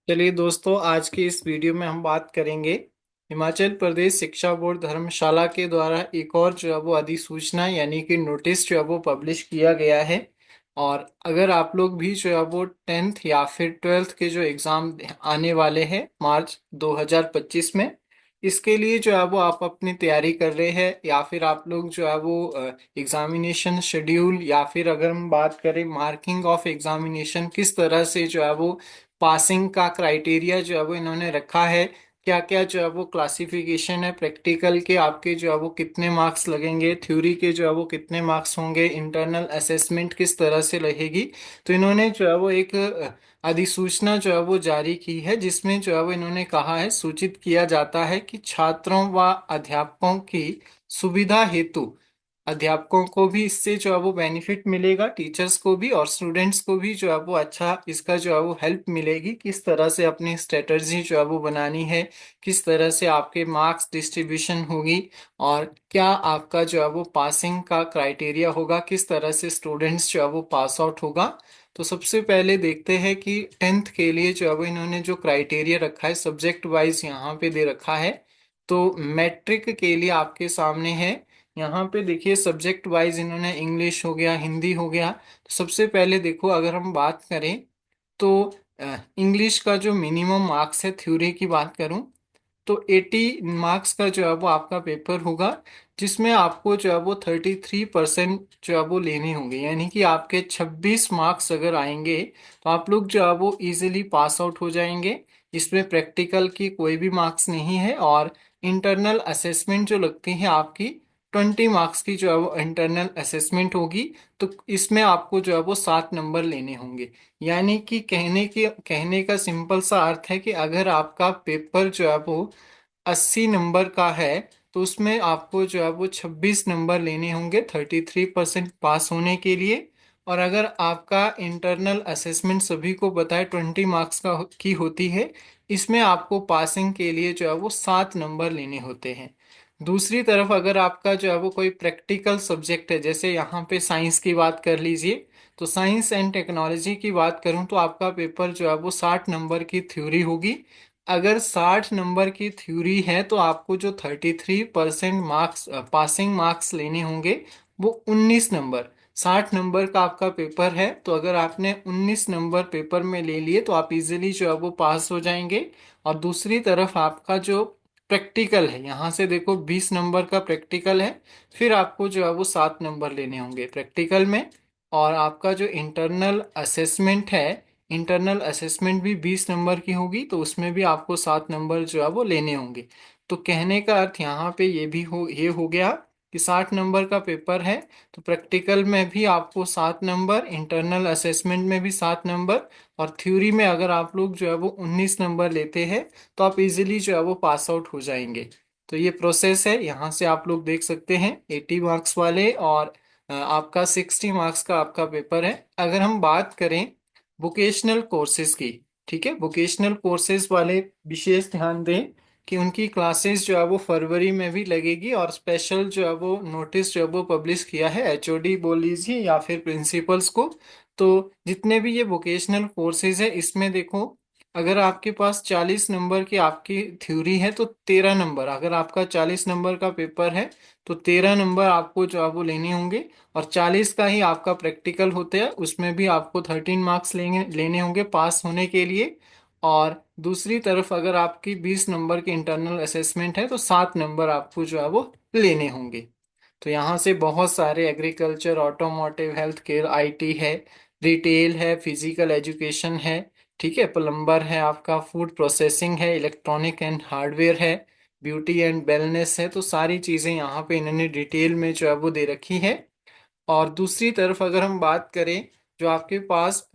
चलिए दोस्तों, आज की इस वीडियो में हम बात करेंगे हिमाचल प्रदेश शिक्षा बोर्ड धर्मशाला के द्वारा एक और जो है वो अधिसूचना यानी कि नोटिस जो है वो पब्लिश किया गया है। और अगर आप लोग भी जो है वो 10th या फिर 12th के जो एग्ज़ाम आने वाले हैं मार्च 2025 में, इसके लिए जो है वो आप अपनी तैयारी कर रहे हैं या फिर आप लोग जो है वो एग्जामिनेशन शेड्यूल या फिर अगर हम बात करें मार्किंग ऑफ एग्जामिनेशन किस तरह से जो है वो पासिंग का क्राइटेरिया जो है वो इन्होंने रखा है, क्या क्या जो है वो क्लासिफिकेशन है, प्रैक्टिकल के आपके जो है वो कितने मार्क्स लगेंगे, थ्योरी के जो है वो कितने मार्क्स होंगे, इंटरनल असेसमेंट किस तरह से लगेगी। तो इन्होंने जो है वो एक अधिसूचना जो है वो जारी की है, जिसमें जो है वो इन्होंने कहा है, सूचित किया जाता है कि छात्रों व अध्यापकों की सुविधा हेतु अध्यापकों को भी इससे जो है वो बेनिफिट मिलेगा, टीचर्स को भी और स्टूडेंट्स को भी जो है वो अच्छा इसका जो है वो हेल्प मिलेगी, किस तरह से अपनी स्ट्रेटजी जो है वो बनानी है, किस तरह से आपके मार्क्स डिस्ट्रीब्यूशन होगी और क्या आपका जो है वो पासिंग का क्राइटेरिया होगा, किस तरह से स्टूडेंट्स जो है वो पास आउट होगा। तो सबसे पहले देखते हैं कि 10th के लिए जो है वो इन्होंने जो क्राइटेरिया रखा है सब्जेक्ट वाइज यहाँ पे दे रखा है। तो मैट्रिक के लिए आपके सामने है, यहाँ पे देखिए सब्जेक्ट वाइज इन्होंने इंग्लिश हो गया, हिंदी हो गया। तो सबसे पहले देखो, अगर हम बात करें तो इंग्लिश का जो मिनिमम मार्क्स है, थ्योरी की बात करूं तो 80 मार्क्स का जो है वो आपका पेपर होगा, जिसमें आपको जो है वो 33% जो है वो लेने होंगे, यानी कि आपके 26 मार्क्स अगर आएंगे तो आप लोग जो है वो इजीली पास आउट हो जाएंगे। इसमें प्रैक्टिकल की कोई भी मार्क्स नहीं है और इंटरनल असेसमेंट जो लगती है आपकी 20 मार्क्स की जो है वो इंटरनल असेसमेंट होगी। तो इसमें आपको जो है वो 7 नंबर लेने होंगे। यानी कि कहने का सिंपल सा अर्थ है कि अगर आपका पेपर जो है वो 80 नंबर का है तो उसमें आपको जो है वो 26 नंबर लेने होंगे 33% पास होने के लिए। और अगर आपका इंटरनल असेसमेंट सभी को बताए 20 मार्क्स का की होती है, इसमें आपको पासिंग के लिए जो है वो 7 नंबर लेने होते हैं। दूसरी तरफ अगर आपका जो है वो कोई प्रैक्टिकल सब्जेक्ट है, जैसे यहाँ पे साइंस की बात कर लीजिए, तो साइंस एंड टेक्नोलॉजी की बात करूँ तो आपका पेपर जो है वो 60 नंबर की थ्योरी होगी। अगर 60 नंबर की थ्योरी है तो आपको जो 33% मार्क्स पासिंग मार्क्स लेने होंगे वो 19 नंबर। 60 नंबर का आपका पेपर है तो अगर आपने 19 नंबर पेपर में ले लिए तो आप इजीली जो है वो पास हो जाएंगे। और दूसरी तरफ आपका जो प्रैक्टिकल है, यहाँ से देखो 20 नंबर का प्रैक्टिकल है, फिर आपको जो है वो 7 नंबर लेने होंगे प्रैक्टिकल में। और आपका जो इंटरनल असेसमेंट है, इंटरनल असेसमेंट भी 20 नंबर की होगी, तो उसमें भी आपको 7 नंबर जो है वो लेने होंगे। तो कहने का अर्थ यहाँ पे ये हो गया कि 60 नंबर का पेपर है तो प्रैक्टिकल में भी आपको 7 नंबर, इंटरनल असेसमेंट में भी 7 नंबर, और थ्योरी में अगर आप लोग जो है वो 19 नंबर लेते हैं तो आप इजीली जो है वो पास आउट हो जाएंगे। तो ये प्रोसेस है, यहाँ से आप लोग देख सकते हैं 80 मार्क्स वाले और आपका 60 मार्क्स का आपका पेपर है। अगर हम बात करें वोकेशनल कोर्सेज की, ठीक है, वोकेशनल कोर्सेज वाले विशेष ध्यान दें कि उनकी क्लासेस जो है वो फरवरी में भी लगेगी और स्पेशल जो है वो नोटिस जो है वो पब्लिश किया है एचओडी बोल लीजिए या फिर प्रिंसिपल्स को। तो जितने भी ये वोकेशनल कोर्सेज है इसमें देखो, अगर आपके पास 40 नंबर की आपकी थ्योरी है तो 13 नंबर, अगर आपका 40 नंबर का पेपर है तो 13 नंबर आपको जो है वो लेने होंगे। और 40 का ही आपका प्रैक्टिकल होता है, उसमें भी आपको 13 मार्क्स लेने होंगे पास होने के लिए। और दूसरी तरफ अगर आपकी 20 नंबर की इंटरनल असेसमेंट है तो 7 नंबर आपको जो है वो लेने होंगे। तो यहाँ से बहुत सारे agriculture, automotive, health care, IT है, रिटेल है, फिजिकल एजुकेशन है, ठीक है, प्लम्बर है, आपका फूड प्रोसेसिंग है, इलेक्ट्रॉनिक एंड हार्डवेयर है, ब्यूटी एंड वेलनेस है। तो सारी चीज़ें यहाँ पे इन्होंने डिटेल में जो है वो दे रखी है। और दूसरी तरफ अगर हम बात करें, जो आपके पास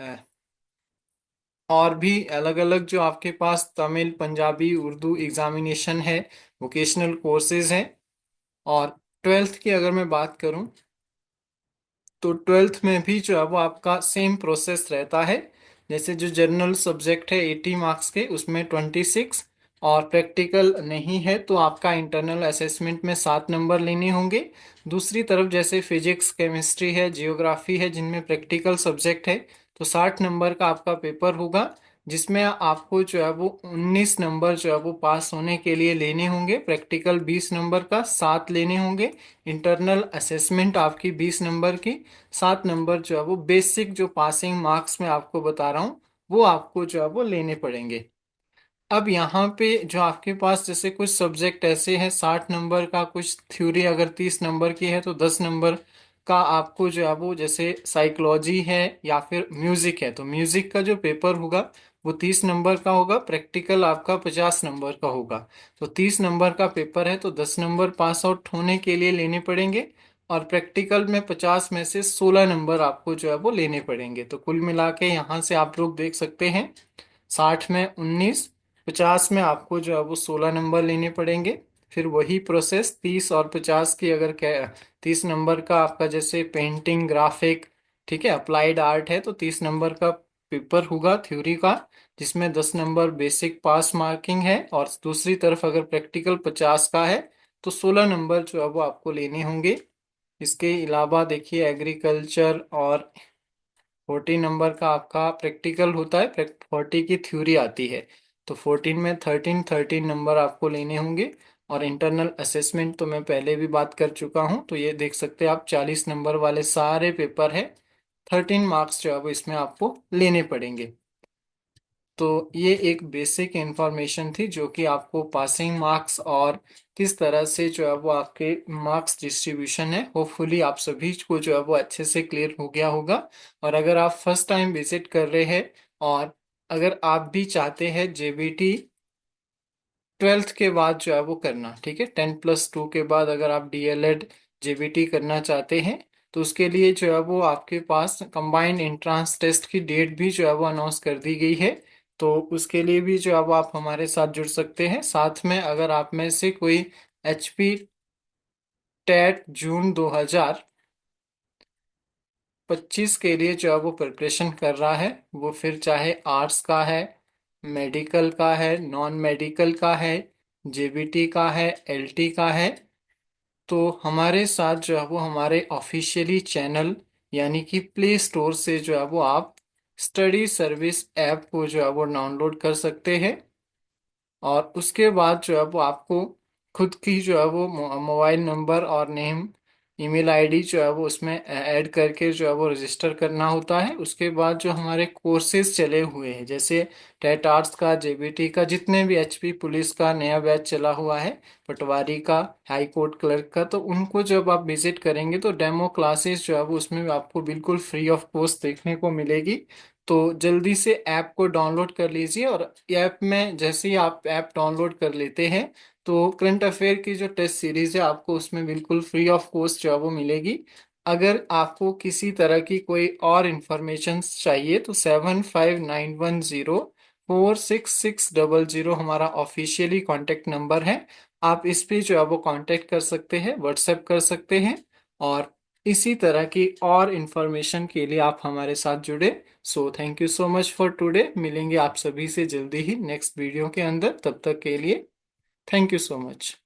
और भी अलग अलग जो आपके पास तमिल, पंजाबी, उर्दू एग्जामिनेशन है, वोकेशनल कोर्सेज हैं। और 12th की अगर मैं बात करूं तो 12th में भी जो है वो आपका सेम प्रोसेस रहता है। जैसे जो जनरल सब्जेक्ट है 80 मार्क्स के, उसमें 26, और प्रैक्टिकल नहीं है तो आपका इंटरनल असेसमेंट में 7 नंबर लेने होंगे। दूसरी तरफ जैसे फिजिक्स, केमिस्ट्री है, जियोग्राफी है, जिनमें प्रैक्टिकल सब्जेक्ट है तो 60 नंबर का आपका पेपर होगा। जिसमें आपको जो है वो 19 नंबर जो है वो पास होने के लिए लेने होंगे। प्रैक्टिकल 20 नंबर का 7 लेने होंगे। इंटरनल असेसमेंट आपकी 20 नंबर की। 7 नंबर जो है वो बेसिक जो पासिंग मार्क्स में आपको बता रहा हूँ वो आपको जो है वो लेने पड़ेंगे। अब यहाँ पे जो आपके पास जैसे कुछ सब्जेक्ट ऐसे हैं 60 नंबर का, कुछ थ्योरी अगर 30 नंबर की है तो 10 नंबर का आपको जो है वो, जैसे साइकोलॉजी है या फिर म्यूजिक है तो म्यूजिक का जो पेपर होगा वो 30 नंबर का होगा। प्रैक्टिकल आपका 50 नंबर का होगा। तो 30 नंबर का पेपर है तो 10 नंबर पास आउट होने के लिए लेने पड़ेंगे। और प्रैक्टिकल में 50 में से 16 नंबर आपको जो है वो लेने पड़ेंगे। तो कुल मिला के यहाँ से आप लोग देख सकते हैं 60 में 19, 50 में आपको जो है वो 16 नंबर लेने पड़ेंगे। फिर वही प्रोसेस 30 और 50 की, अगर 30 नंबर का आपका जैसे पेंटिंग ग्राफिक, ठीक है, अप्लाइड आर्ट है तो 30 नंबर का पेपर होगा थ्योरी का, जिसमें 10 नंबर बेसिक पास मार्किंग है। और दूसरी तरफ अगर प्रैक्टिकल 50 का है तो 16 नंबर जो है वो आपको लेने होंगे। इसके अलावा देखिए एग्रीकल्चर और 40 नंबर का आपका प्रैक्टिकल होता है, 40 की थ्योरी आती है। तो 14 में 13 नंबर आपको लेने होंगे। और इंटरनल असेसमेंट तो मैं पहले भी बात कर चुका हूँ, तो ये देख सकते हैं आप 40 नंबर वाले सारे पेपर है। 13 मार्क्स जो है वो इसमें आपको लेने पड़ेंगे। तो ये एक बेसिक इंफॉर्मेशन थी जो कि आपको पासिंग मार्क्स और किस तरह से जो है वो आपके मार्क्स डिस्ट्रीब्यूशन है, होपफुली आप सभी को जो है वो अच्छे से क्लियर हो गया होगा। और अगर आप फर्स्ट टाइम विजिट कर रहे हैं और अगर आप भी चाहते हैं जेबीटी 12th के बाद जो है वो करना, ठीक है, 10+2 के बाद अगर आप डीएलएड जेबीटी करना चाहते हैं तो उसके लिए जो है वो आपके पास कंबाइंड एंट्रेंस टेस्ट की डेट भी जो है वो अनाउंस कर दी गई है। तो उसके लिए भी जो है वो आप हमारे साथ जुड़ सकते हैं। साथ में अगर आप में से कोई एचपी टेट जून 2025 के लिए जो है वो प्रिपरेशन कर रहा है, वो फिर चाहे आर्ट्स का है, मेडिकल का है, नॉन मेडिकल का है, जेबीटी का है, एलटी का है, तो हमारे साथ जो है वो हमारे ऑफिशियली चैनल यानी कि प्ले स्टोर से जो है वो आप स्टडी सर्विस ऐप को जो है वो डाउनलोड कर सकते हैं। और उसके बाद जो है वो आपको खुद की जो है वो मोबाइल नंबर और नेम, ईमेल आईडी जो है वो उसमें ऐड करके जो है वो रजिस्टर करना होता है। उसके बाद जो हमारे कोर्सेज चले हुए हैं जैसे टेट आर्ट्स का, जेबीटी का, जितने भी एचपी पुलिस का नया बैच चला हुआ है, पटवारी का, हाई कोर्ट क्लर्क का, तो उनको जब आप विजिट करेंगे तो डेमो क्लासेस जो है वो उसमें आपको बिल्कुल फ्री ऑफ कॉस्ट देखने को मिलेगी। तो जल्दी से ऐप को डाउनलोड कर लीजिए। और ऐप में जैसे ही आप ऐप डाउनलोड कर लेते हैं तो करंट अफेयर की जो टेस्ट सीरीज है आपको उसमें बिल्कुल फ्री ऑफ कॉस्ट जो है वो मिलेगी। अगर आपको किसी तरह की कोई और इंफॉर्मेशन चाहिए तो 7591046600 हमारा ऑफिशियली कांटेक्ट नंबर है। आप इस पे जो है वो कांटेक्ट कर सकते हैं, व्हाट्सएप कर सकते हैं। और इसी तरह की और इंफॉर्मेशन के लिए आप हमारे साथ जुड़े। So thank you so much for today. मिलेंगे आप सभी से जल्दी ही नेक्स्ट वीडियो के अंदर, तब तक के लिए थैंक यू सो मच।